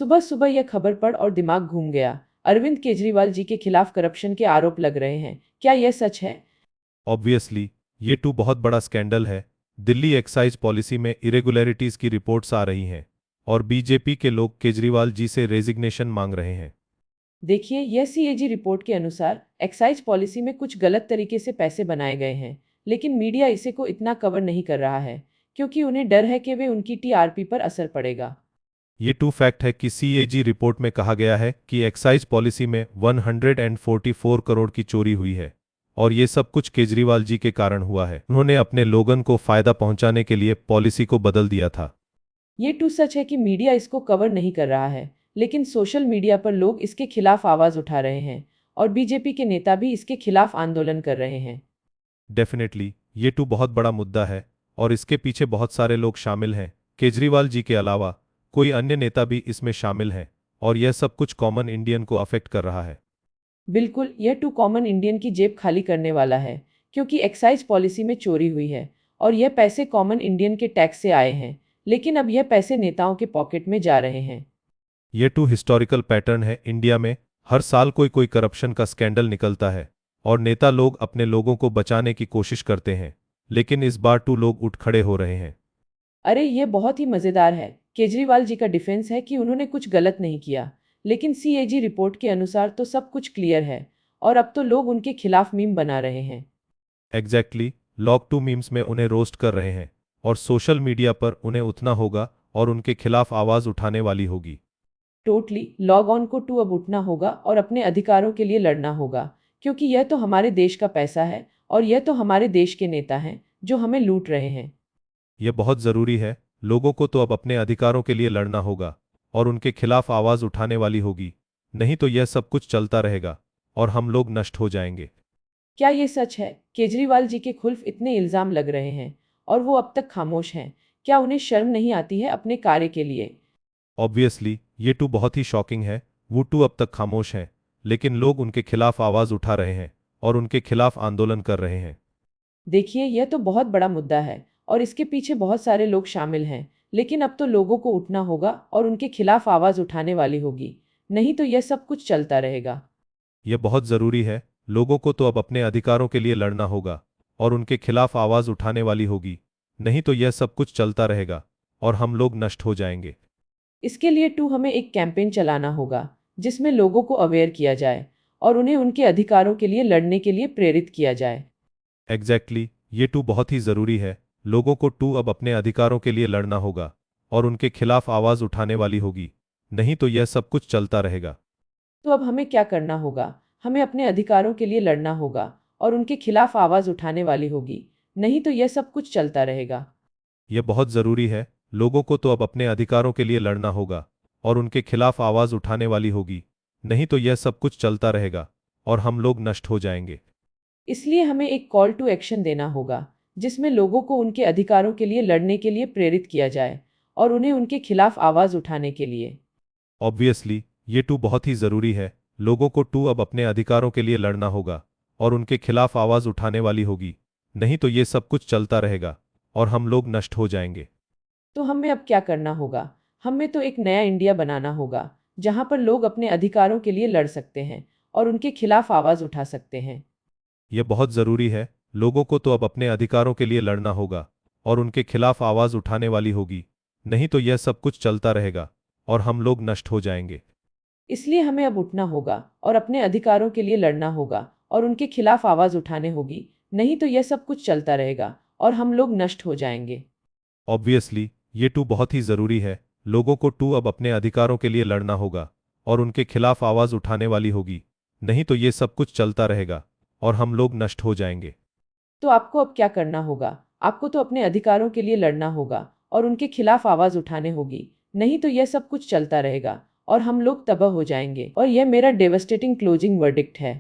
सुबह सुबह यह खबर पढ़ और दिमाग घूम गया। अरविंद केजरीवाल जी के खिलाफ करप्शन के आरोप लग रहे हैं, क्या यह सच है? ऑब्वियसली ये बहुत बड़ा स्कैंडल है। दिल्ली एक्साइज पॉलिसी में इरेगुलरिटीज की रिपोर्ट्स आ रही हैं और बीजेपी के लोग केजरीवाल जी से रेजिग्नेशन मांग रहे हैं। देखिए, यह सीएजी रिपोर्ट के अनुसार एक्साइज पॉलिसी में कुछ गलत तरीके से पैसे बनाए गए हैं, लेकिन मीडिया इसे को इतना कवर नहीं कर रहा है क्योंकि उन्हें डर है कि वे उनकी टीआरपी पर असर पड़ेगा। ये फैक्ट है कि सीएजी रिपोर्ट में कहा गया है कि एक्साइज पॉलिसी में 144 करोड़ की चोरी हुई है और ये सब कुछ केजरीवाल जी के कारण हुआ है। उन्होंने अपने लोगन को फायदा पहुंचाने के लिए पॉलिसी को बदल दिया था। ये सच है कि मीडिया इसको कवर नहीं कर रहा है, लेकिन सोशल मीडिया पर लोग इसके खिलाफ आवाज उठा रहे हैं और बीजेपी के नेता भी इसके खिलाफ आंदोलन कर रहे हैं। डेफिनेटली ये बहुत बड़ा मुद्दा है और इसके पीछे बहुत सारे लोग शामिल हैं। केजरीवाल जी के अलावा कोई अन्य नेता भी इसमें शामिल हैं और यह सब कुछ कॉमन इंडियन को अफेक्ट कर रहा है। बिल्कुल, यह कॉमन इंडियन की जेब खाली करने वाला है क्योंकि एक्साइज पॉलिसी में चोरी हुई है और यह पैसे कॉमन इंडियन के टैक्स से आए हैं, लेकिन अब यह पैसे नेताओं के पॉकेट में जा रहे हैं। ये हिस्टोरिकल पैटर्न है इंडिया में। हर साल कोई करप्शन का स्कैंडल निकलता है और नेता लोग अपने लोगों को बचाने की कोशिश करते हैं, लेकिन इस बार लोग उठ खड़े हो रहे हैं। अरे, ये बहुत ही मजेदार है। केजरीवाल जी का डिफेंस है कि उन्होंने कुछ गलत नहीं किया, लेकिन सीएजी रिपोर्ट के अनुसार तो सब कुछ क्लियर है और अब तो लोग उनके खिलाफ मीम बना रहे हैं। एग्जैक्टली लॉग टू मीम्स में उन्हें रोस्ट कर रहे हैं और सोशल मीडिया पर उन्हें उठना होगा और उनके खिलाफ आवाज उठाने वाली होगी। टोटली लॉग ऑन को अब उठना होगा और अपने अधिकारों के लिए लड़ना होगा, क्योंकि यह तो हमारे देश का पैसा है और यह तो हमारे देश के नेता हैं जो हमें लूट रहे हैं। यह बहुत जरूरी है। लोगों को अब अपने अधिकारों के लिए लड़ना होगा और उनके खिलाफ आवाज उठाने वाली होगी, नहीं तो यह सब कुछ चलता रहेगा और हम लोग नष्ट हो जाएंगे। क्या ये सच है? केजरीवाल जी के खुल्फ इतने इल्जाम लग रहे हैं और वो अब तक खामोश हैं। क्या उन्हें शर्म नहीं आती है अपने कार्य के लिए? ऑब्वियसली ये बहुत ही शॉकिंग है। वो अब तक खामोश हैं, लेकिन लोग उनके खिलाफ आवाज उठा रहे हैं और उनके खिलाफ आंदोलन कर रहे हैं। देखिए, यह तो बहुत बड़ा मुद्दा है और इसके पीछे बहुत सारे लोग शामिल हैं, लेकिन अब तो लोगों को उठना होगा और उनके खिलाफ आवाज उठाने वाली होगी, नहीं तो यह सब कुछ चलता रहेगा। यह बहुत जरूरी है। लोगों को अब अपने अधिकारों के लिए लड़ना होगा और उनके खिलाफ आवाज उठाने वाली होगी, नहीं तो यह सब कुछ चलता रहेगा और हम लोग नष्ट हो जाएंगे। इसके लिए हमें एक कैंपेन चलाना होगा जिसमें लोगों को अवेयर किया जाए और उन्हें उनके अधिकारों के लिए लड़ने के लिए प्रेरित किया जाए। एग्जैक्टली ये बहुत ही जरूरी है। लोगों को अब अपने अधिकारों के लिए लड़ना होगा और उनके खिलाफ आवाज उठाने वाली होगी, नहीं तो यह सब कुछ चलता रहेगा। तो अब हमें क्या करना होगा? हमें अपने अधिकारों के लिए लड़ना होगा और उनके खिलाफ आवाज उठाने वाली होगी, नहीं तो यह सब कुछ चलता रहेगा। यह बहुत जरूरी है। लोगों को अब अपने अधिकारों के लिए लड़ना होगा और उनके खिलाफ आवाज उठाने वाली होगी, नहीं तो यह सब कुछ चलता रहेगा और हम लोग नष्ट हो जाएंगे। इसलिए हमें एक कॉल टू एक्शन देना होगा जिसमें लोगों को उनके अधिकारों के लिए लड़ने के लिए प्रेरित किया जाए और उन्हें उनके खिलाफ आवाज उठाने के लिए। ऑब्वियसली ये बहुत ही जरूरी है। लोगों को अब अपने अधिकारों के लिए लड़ना होगा और उनके खिलाफ आवाज उठाने वाली होगी, नहीं तो ये सब कुछ चलता रहेगा और हम लोग नष्ट हो जाएंगे। तो हमें अब क्या करना होगा? हमें तो एक नया इंडिया बनाना होगा जहां पर लोग अपने अधिकारों के लिए लड़ सकते हैं और उनके खिलाफ आवाज उठा सकते हैं। यह बहुत जरूरी है। लोगों को अब अपने अधिकारों के लिए लड़ना होगा और उनके खिलाफ आवाज उठाने वाली होगी, नहीं तो यह सब कुछ चलता रहेगा और हम लोग नष्ट हो जाएंगे। इसलिए हमें अब उठना होगा और अपने अधिकारों के लिए लड़ना होगा और उनके खिलाफ आवाज उठाने होगी, नहीं तो यह सब कुछ चलता रहेगा और हम लोग नष्ट हो जाएंगे। ऑब्वियसली ये बहुत ही जरूरी है। लोगों को अब अपने अधिकारों के लिए लड़ना होगा और उनके खिलाफ आवाज उठाने वाली होगी, नहीं तो ये सब कुछ चलता रहेगा और हम लोग नष्ट हो जाएंगे। तो आपको अब क्या करना होगा? आपको तो अपने अधिकारों के लिए लड़ना होगा और उनके खिलाफ आवाज उठाने होगी, नहीं तो यह सब कुछ चलता रहेगा और हम लोग तबाह हो जाएंगे। और यह मेरा डेवस्टेटिंग क्लोजिंग वर्डिक्ट है।